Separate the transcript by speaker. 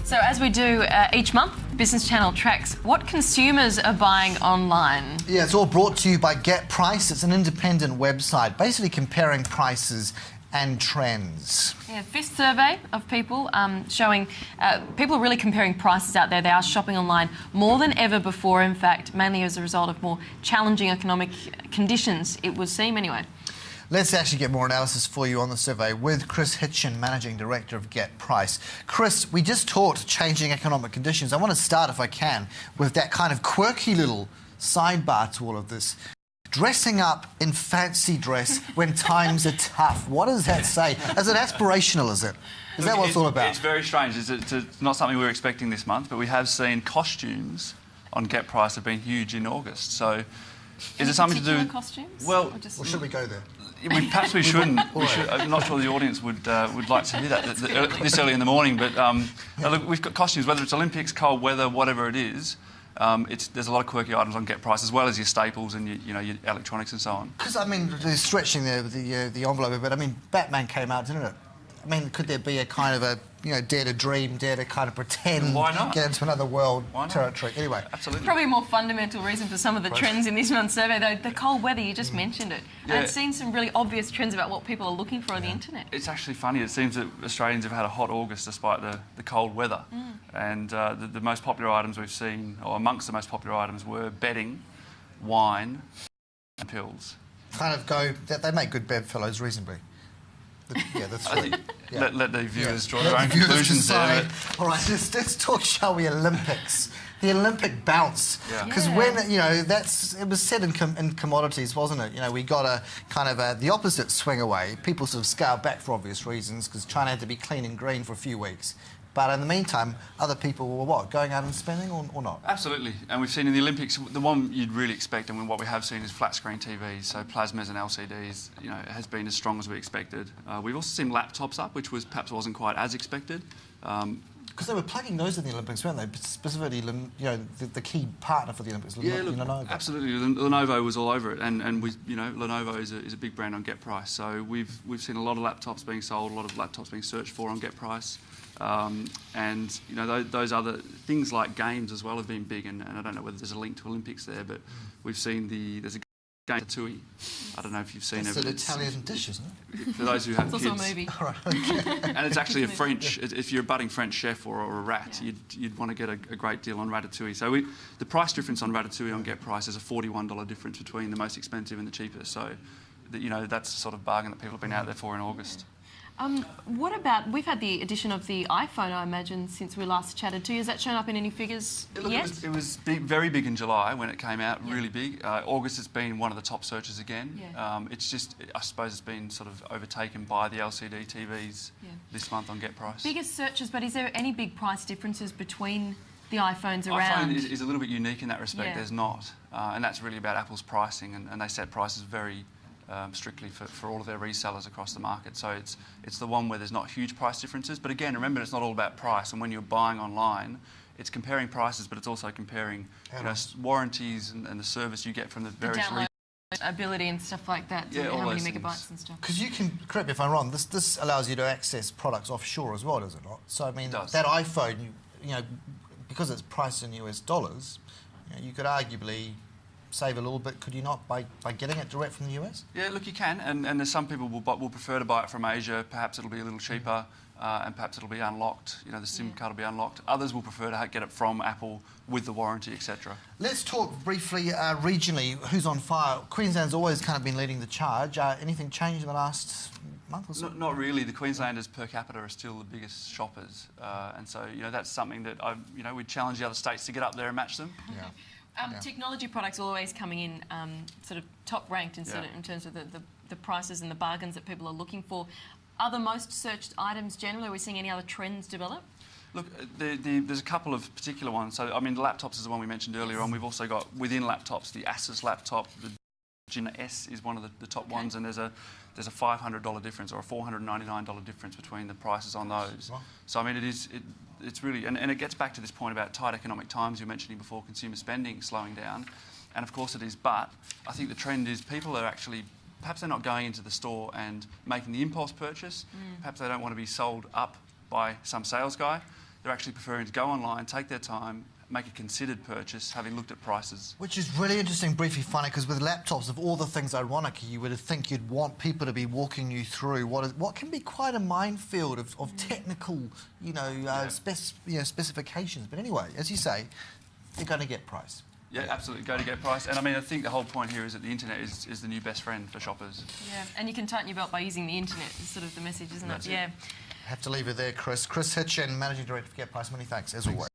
Speaker 1: So as we do each month, Business Channel tracks what consumers are buying online.
Speaker 2: Yeah, it's all brought to you by Getprice. It's an independent website, basically comparing prices and trends.
Speaker 1: Yeah, fifth survey of people showing people are really comparing prices out there. They are shopping online more than ever before, in fact, mainly as a result of more challenging economic conditions, it would seem anyway.
Speaker 2: Let's actually get more analysis for you on the survey with Chris Hitchen, Managing Director of Getprice. Chris, we just talked changing economic conditions. I want to start, if I can, with that kind of quirky little sidebar to all of this. Dressing up in fancy dress when times are tough. What does that say? Is it aspirational, is it? Is that what it's all about?
Speaker 3: It's very strange. It's not something we were expecting this month, but we have seen costumes on Getprice have been huge in August. So is it something to do with
Speaker 1: costumes?
Speaker 2: Well, should we go there?
Speaker 3: Perhaps we shouldn't. I'm not sure the audience would like to hear that this early in the morning. But look, we've got costumes, whether it's Olympics, cold weather, whatever it is. There's a lot of quirky items on Getprice, as well as your staples and your electronics and so on.
Speaker 2: Because I mean, they're stretching the envelope a bit. I mean, Batman came out, didn't it? I mean, could there be a kind of a dare to dream, dare to kind of pretend,
Speaker 3: why not?
Speaker 2: Get into another world territory? Anyway,
Speaker 3: absolutely.
Speaker 1: Probably a more fundamental reason for some of the trends in this month's survey, though. The cold weather, you just mentioned it.
Speaker 3: Yeah.
Speaker 1: And it's seen some really obvious trends about what people are looking for on the internet.
Speaker 3: It's actually funny. It seems that Australians have had a hot August despite the cold weather. And the most popular items we've seen, or amongst the most popular items, were bedding, wine, and pills.
Speaker 2: Kind of go. They make good bedfellows reasonably. Yeah, that's right.
Speaker 3: Let the viewers draw their own conclusions there.
Speaker 2: All right, let's talk, shall we, Olympics. The Olympic bounce. Because when, it was said in commodities, wasn't it? We got a kind of the opposite swing away. People sort of scaled back for obvious reasons because China had to be clean and green for a few weeks. But in the meantime, other people were what, going out and spending or not?
Speaker 3: Absolutely. And we've seen in the Olympics, the one you'd really expect, and what we have seen is flat screen TVs, so plasmas and LCDs, it has been as strong as we expected. We've also seen laptops up, which perhaps wasn't quite as expected.
Speaker 2: Because they were plugging those in the Olympics, weren't they? Specifically, the key partner for the Olympics, Lenovo.
Speaker 3: Absolutely. Lenovo was all over it, and Lenovo is a big brand on Getprice. So we've seen a lot of laptops being sold, a lot of laptops being searched for on Getprice. And those other things like games as well have been big, and I don't know whether there's a link to Olympics there, but we've seen there's a game Ratatouille. I don't know if you've seen it.
Speaker 2: It's an Italian dish, isn't it?
Speaker 3: For those who have
Speaker 1: kids. It's also a movie.
Speaker 2: All right, okay.
Speaker 3: And it's actually a French. If you're a budding French chef or a rat, you'd want to get a great deal on Ratatouille. So the price difference on Ratatouille on Getprice is a $41 difference between the most expensive and the cheapest. So that's the sort of bargain that people have been out there for in August.
Speaker 1: What about, we've had the addition of the iPhone, I imagine, since we last chatted to you. Has that shown up in any figures yet?
Speaker 3: It was big, very big in July when it came out, really big. August has been one of the top searches again. It's just, I suppose it's been sort of overtaken by the LCD TVs this month on Getprice.
Speaker 1: Biggest searches, but is there any big price differences between the iPhones around?
Speaker 3: iPhone is a little bit unique in that respect. There's not. And that's really about Apple's pricing, and they set prices very strictly for all of their resellers across the market. So it's the one where there's not huge price differences. But again, remember, it's not all about price. And when you're buying online, it's comparing prices, but it's also comparing warranties and the service you get from the various
Speaker 1: ability and stuff like that.
Speaker 3: Yeah,
Speaker 1: how many megabytes and stuff.
Speaker 2: Because you can, correct me if I'm wrong, this allows you to access products offshore as well, does it not? So I mean, that iPhone, because it's priced in US dollars, you could arguably save a little bit, could you not, by getting it direct from the US?
Speaker 3: Yeah, look, you can, and there's some people will prefer to buy it from Asia. Perhaps it'll be a little cheaper, and perhaps it'll be unlocked. The SIM card will be unlocked. Others will prefer to get it from Apple with the warranty, etc. Let's
Speaker 2: talk briefly regionally. Who's on fire? Queensland's always kind of been leading the charge. Anything changed in the last month or so?
Speaker 3: Not really. The Queenslanders per capita are still the biggest shoppers, and so that's something that we challenge the other states to get up there and match them.
Speaker 1: Technology products are always coming in sort of top ranked in terms of the prices and the bargains that people are looking for. Are the most searched items generally? Are we seeing any other trends develop?
Speaker 3: Look, there's a couple of particular ones. So, I mean, the laptops is the one we mentioned earlier on. We've also got, within laptops, the Asus laptop. The Gina S is one of the top ones, and there's a $500 difference or a $499 difference between the prices on those. Wow. So, I mean, it's really... And it gets back to this point about tight economic times you were mentioning before, consumer spending slowing down. And, of course, it is. But I think the trend is people are actually... Perhaps they're not going into the store and making the impulse purchase. Perhaps they don't want to be sold up by some sales guy. they're actually preferring to go online, take their time, make a considered purchase, having looked at prices.
Speaker 2: Which is really interesting, briefly funny, because with laptops, of all the things, ironically, you would think you'd want people to be walking you through what can be quite a minefield of technical, specifications. But anyway, as you say, they're going to Getprice.
Speaker 3: Yeah, absolutely. Go to Getprice. And I mean, I think the whole point here is that the internet is the new best friend for shoppers.
Speaker 1: Yeah, and you can tighten your belt by using the internet. Is sort of the message, isn't
Speaker 3: That's
Speaker 1: it?
Speaker 3: it.
Speaker 1: Yeah.
Speaker 2: Have to leave it there, Chris. Chris Hitchen, Managing Director of Getprice. Many thanks, as always.